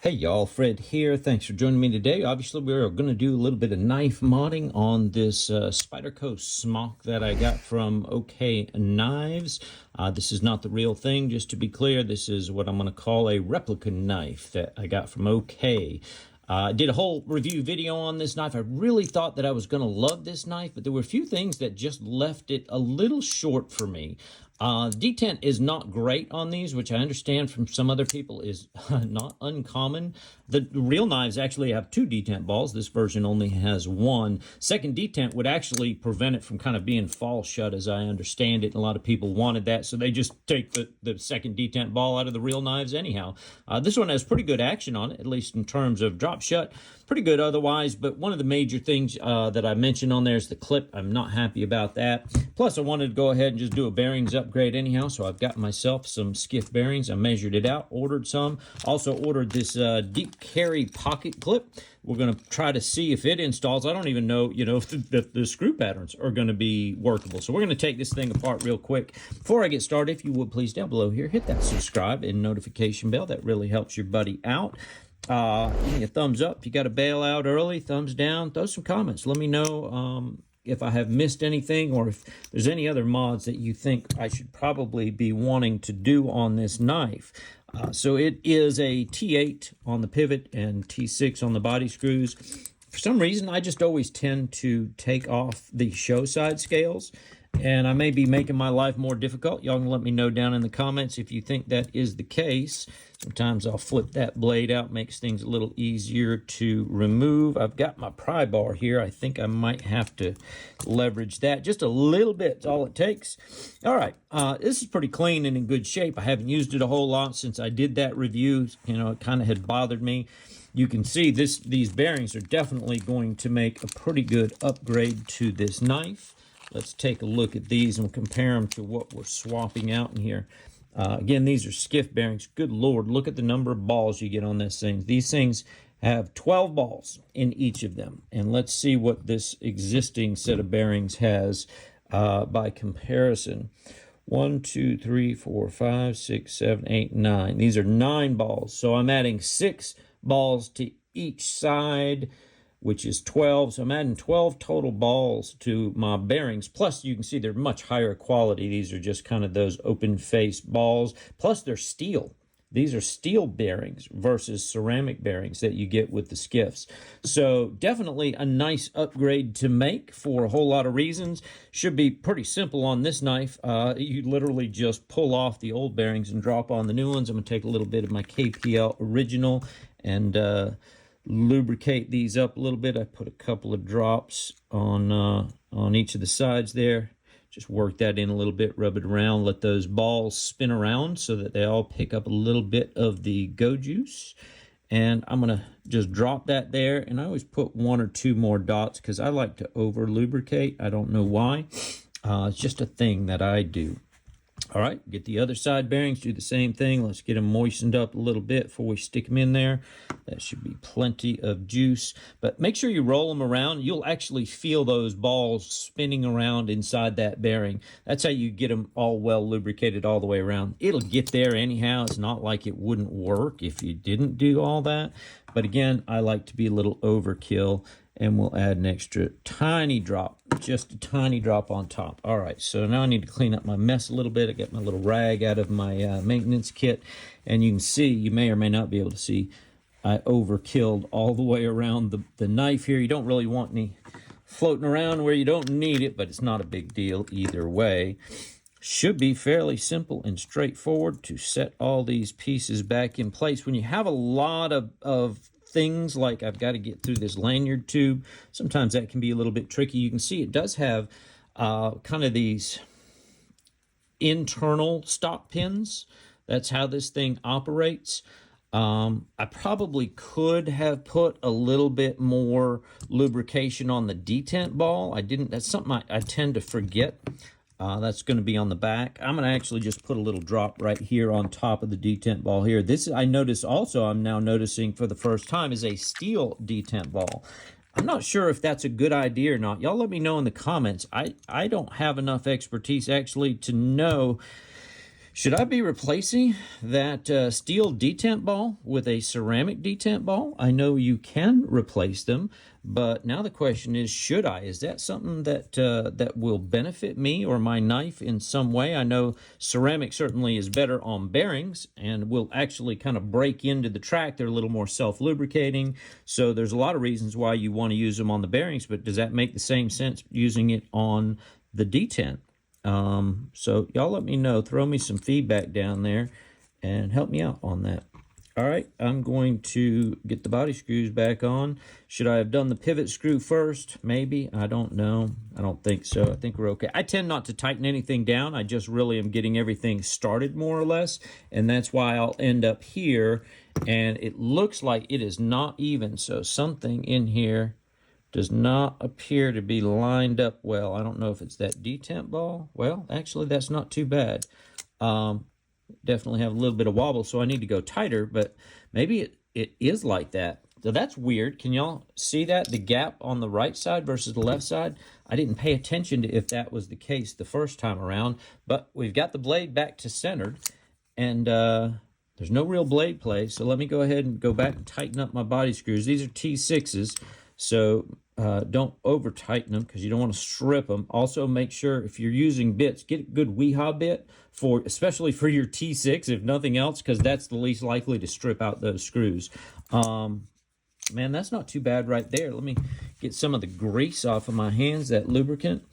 Hey y'all, Fred here. Thanks for joining me today. Obviously, we're going to do a little bit of knife modding on this Spyderco Smock that I got from OK Knives. This is not the real thing, just to be clear. This is what I'm going to call a replica knife that I got from OK. I did a whole review video on this knife. I really thought that I was going to love this knife, but there were a few things that just left it a little short for me. Detent is not great on these, which I understand from some other people is not uncommon. The real knives actually have 2 detent balls. This version only has 1. Second detent would actually prevent it from kind of being fall shut, as I understand it. And a lot of people wanted that, so they just take the second detent ball out of the real knives anyhow. This one has pretty good action on it, at least in terms of drop shut. Pretty good otherwise, but one of the major things that I mentioned on there is the clip. I'm not happy about that. Plus, I wanted to go ahead and just do a bearings upgrade anyhow, so I've got myself some Skiff bearings. I measured it out, ordered some. Also ordered this deep carry pocket clip. We're going to try to see if it installs. I don't even know, if the screw patterns are going to be workable. So we're going to take this thing apart real quick. Before I get started, if you would please down below here, hit that subscribe and notification bell. That really helps your buddy out. Give me a thumbs up if you got to bail out early, thumbs down, throw some comments. Let me know if I have missed anything or if there's any other mods that you think I should probably be wanting to do on this knife. So it is a T8 on the pivot and T6 on the body screws. For some reason, I just always tend to take off the show side scales, and I may be making my life more difficult. Y'all can let me know down in the comments if you think that is the case. Sometimes I'll flip that blade out, makes things a little easier to remove. I've got my pry bar here. I think I might have to leverage that just a little bit. That's all it takes. All right, this is pretty clean and in good shape. I haven't used it a whole lot since I did that review. It kind of had bothered me. You can see these bearings are definitely going to make a pretty good upgrade to this knife. Let's take a look at these and compare them to what we're swapping out in here. Again, these are Skiff bearings. Good Lord, look at the number of balls you get on this thing. These things have 12 balls in each of them. And let's see what this existing set of bearings has by comparison. 1, 2, 3, 4, 5, 6, 7, 8, 9. These are 9 balls. So I'm adding 6 balls to each side, which is 12. So I'm adding 12 total balls to my bearings. Plus, you can see they're much higher quality. These are just kind of those open face balls. Plus, they're steel. These are steel bearings versus ceramic bearings that you get with the Skiffs. So definitely a nice upgrade to make for a whole lot of reasons. Should be pretty simple on this knife. You literally just pull off the old bearings and drop on the new ones. I'm going to take a little bit of my KPL original and lubricate these up a little bit. I put a couple of drops on each of the sides there. Just work that in a little bit, rub it around, let those balls spin around so that they all pick up a little bit of the go juice. And I'm going to just drop that there. And I always put 1 or 2 more dots because I like to over lubricate. I don't know why. It's just a thing that I do. All right, get the other side bearings, do the same thing. Let's get them moistened up a little bit before we stick them in there. That should be plenty of juice. But make sure you roll them around. You'll actually feel those balls spinning around inside that bearing. That's how you get them all well lubricated all the way around. It'll get there anyhow. It's not like it wouldn't work if you didn't do all that. But again, I like to be a little overkill, and we'll add an extra tiny drop, just a tiny drop on top. All right, so now I need to clean up my mess a little bit. I got my little rag out of my maintenance kit, and you can see, you may or may not be able to see, I overkilled all the way around the knife here. You don't really want any floating around where you don't need it, but it's not a big deal either way. Should be fairly simple and straightforward to set all these pieces back in place. When you have a lot of things like I've got to get through this lanyard tube, sometimes that can be a little bit tricky. You can see it does have kind of these internal stop pins. That's how this thing operates. I probably could have put a little bit more lubrication on the detent ball. I didn't. That's something I tend to forget. That's going to be on the back. I'm going to actually just put a little drop right here on top of the detent ball here. This, I notice also, I'm now noticing for the first time, is a steel detent ball. I'm not sure if that's a good idea or not. Y'all let me know in the comments. I don't have enough expertise actually to know Should I be replacing that steel detent ball with a ceramic detent ball? I know you can replace them, but now the question is, should I? Is that something that that will benefit me or my knife in some way? I know ceramic certainly is better on bearings and will actually kind of break into the track. They're a little more self-lubricating, so there's a lot of reasons why you want to use them on the bearings, but does that make the same sense using it on the detent? So y'all let me know, throw me some feedback down there and help me out on that. All right, I'm going to get the body screws back on. Should I have done the pivot screw first? Maybe, I don't know. I don't think so. I think we're okay. I tend not to tighten anything down. I just really am getting everything started more or less. And that's why I'll end up here. And it looks like it is not even. So something in here does not appear to be lined up well. I don't know if it's that detent ball. Well, actually, that's not too bad. Definitely have a little bit of wobble, so I need to go tighter, but maybe it is like that. So that's weird. Can y'all see that? The gap on the right side versus the left side? I didn't pay attention to if that was the case the first time around, but we've got the blade back to centered, and there's no real blade play, so let me go ahead and go back and tighten up my body screws. These are T6s, so don't over tighten them because you don't want to strip them. Also, make sure if you're using bits, get a good 𝗕𝗲𝗶𝗽 bit especially for your T6, if nothing else, because that's the least likely to strip out those screws. Man, that's not too bad right there. Let me get some of the grease off of my hands, that lubricant.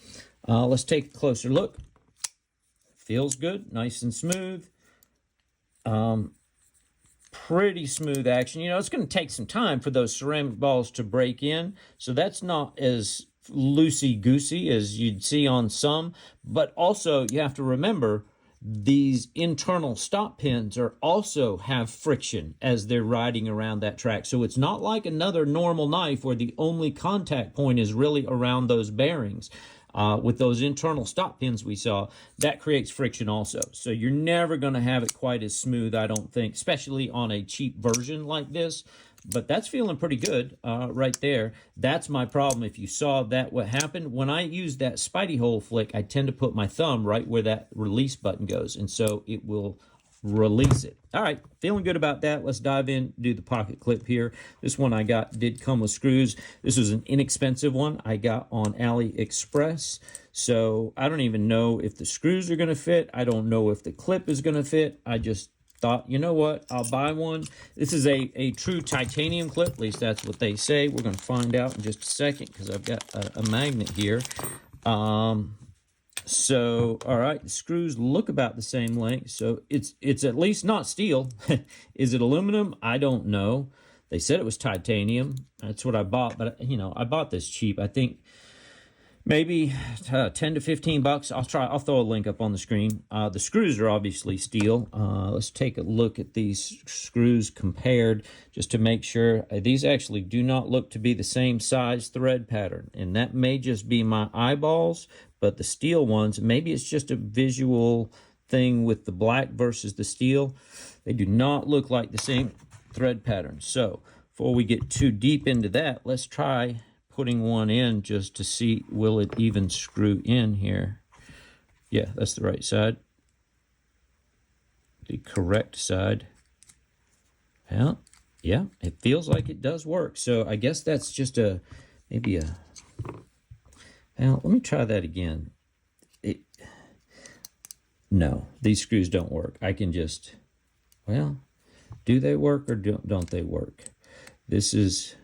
Let's take a closer look. Feels good, nice and smooth. Pretty smooth action. You know, it's going to take some time for those ceramic balls to break in, so that's not as loosey-goosey as you'd see on some, but also you have to remember these internal stop pins are also have friction as they're riding around that track. So it's not like another normal knife where the only contact point is really around those bearings. With those internal stop pins we saw, that creates friction also. So you're never going to have it quite as smooth, I don't think, especially on a cheap version like this. But that's feeling pretty good right there. That's my problem. If you saw that, what happened, when I use that Spidey hole flick, I tend to put my thumb right where that release button goes, and so it will release it. All right, feeling good about that. Let's dive in, do the pocket clip here. This one I got did come with screws. This was an inexpensive one I got on AliExpress. So I don't even know if the screws are going to fit. I don't know if the clip is going to fit. I just thought, you know what, I'll buy one. This is a true titanium clip, at least that's what they say. We're going to find out in just a second because I've got a magnet here. So, all right, the screws look about the same length, so it's at least not steel. Is it aluminum? I don't know. They said it was titanium. That's what I bought, but, you know, I bought this cheap. I think maybe 10 to 15 bucks. I'll throw a link up on the screen. The screws are obviously steel. Let's take a look at these screws compared just to make sure. These actually do not look to be the same size thread pattern, and that may just be my eyeballs, but the steel ones, maybe it's just a visual thing with the black versus the steel. They do not look like the same thread pattern. So before we get too deep into that, let's try putting one in just to see, will it even screw in here? Yeah, that's the right side. The correct side. Well, yeah, it feels like it does work. So I guess that's just maybe a, well, let me try that again. No, these screws don't work. I can just, well, do they work or don't they work? This is,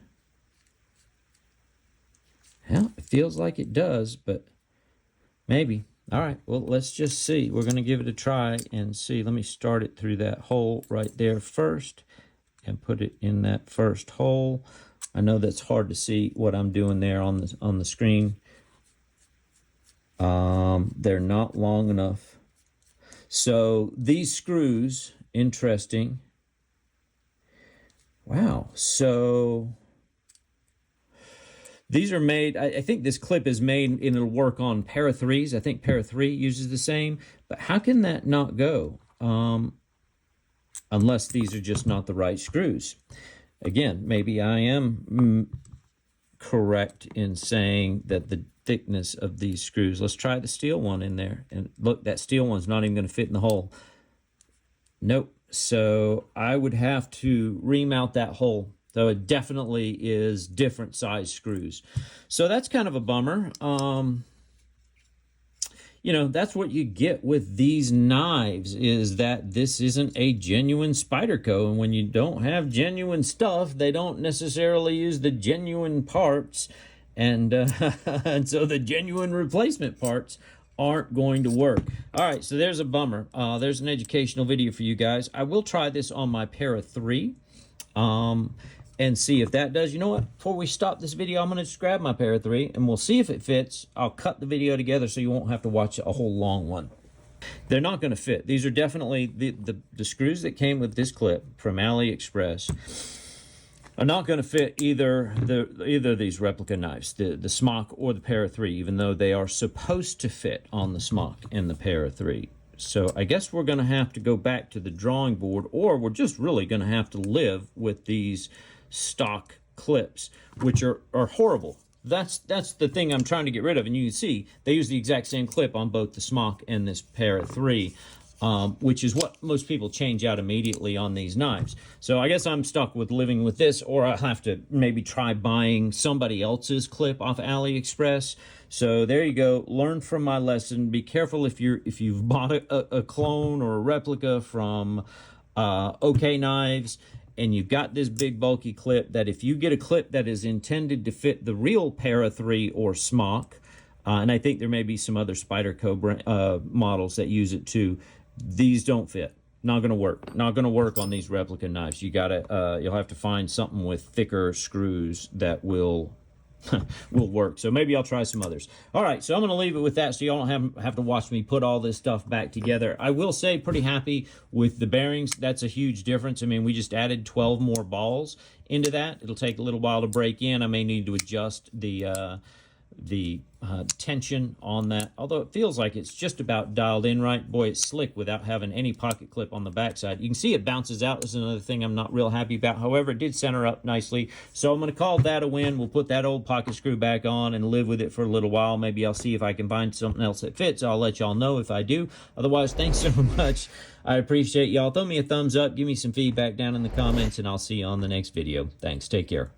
well, it feels like it does, but maybe. All right, well, let's just see. We're going to give it a try and see. Let me start it through that hole right there first and put it in that first hole. I know that's hard to see what I'm doing there on the screen. They're not long enough. So these screws, interesting. Wow, so these are made, I think this clip is made and it'll work on para 3s. I think para 3 uses the same, but how can that not go? Unless these are just not the right screws. Again, maybe I am correct in saying that the thickness of these screws. Let's try the steel one in there. And look, that steel one's not even going to fit in the hole. Nope. So I would have to remount that hole. So it definitely is different size screws. So that's kind of a bummer. You know, that's what you get with these knives, is that this isn't a genuine Spyderco. And when you don't have genuine stuff, they don't necessarily use the genuine parts. And, and so the genuine replacement parts aren't going to work. All right, so there's a bummer. There's an educational video for you guys. I will try this on my 𝗕𝗏 and see if that does. You know what? Before we stop this video, I'm going to just grab my 𝗕𝗏 and we'll see if it fits. I'll cut the video together so you won't have to watch a whole long one. They're not going to fit. These are definitely the screws that came with this clip from AliExpress are not going to fit either of these replica knives, the Smock or the 𝗕𝗏, even though they are supposed to fit on the Smock and the 𝗕𝗏. So I guess we're going to have to go back to the drawing board, or we're just really going to have to live with these stock clips, which are horrible. That's the thing I'm trying to get rid of. And you can see they use the exact same clip on both the Smock and this 𝗕𝗏, which is what most people change out immediately on these knives. So I guess I'm stuck with living with this, or I'll have to maybe try buying somebody else's clip off AliExpress. So there you go. Learn from my lesson. Be careful if you've bought a clone or a replica from OK Knives, and you've got this big bulky clip, that if you get a clip that is intended to fit the real 𝗕𝗏 or Smock, and I think there may be some other Spyderco models that use it too, these don't fit. Not going to work. Not going to work on these replica knives. You gotta, you'll have to find something with thicker screws that will will work. So maybe I'll try some others. All right, so I'm going to leave it with that so y'all don't have to watch me put all this stuff back together. I will say pretty happy with the bearings. That's a huge difference. I mean, we just added 12 more balls into that. It'll take a little while to break in. I may need to adjust the tension on that, although it feels like it's just about dialed in right. Boy, it's slick without having any pocket clip on the backside. You can see it bounces out. This is another thing I'm not real happy about. However, it did center up nicely, so I'm going to call that a win. We'll put that old pocket screw back on and live with it for a little while. Maybe I'll see if I can find something else that fits. I'll let y'all know if I do. Otherwise, thanks so much. I appreciate y'all. Throw me a thumbs up, give me some feedback down in the comments, and I'll see you on the next video. Thanks. Take care.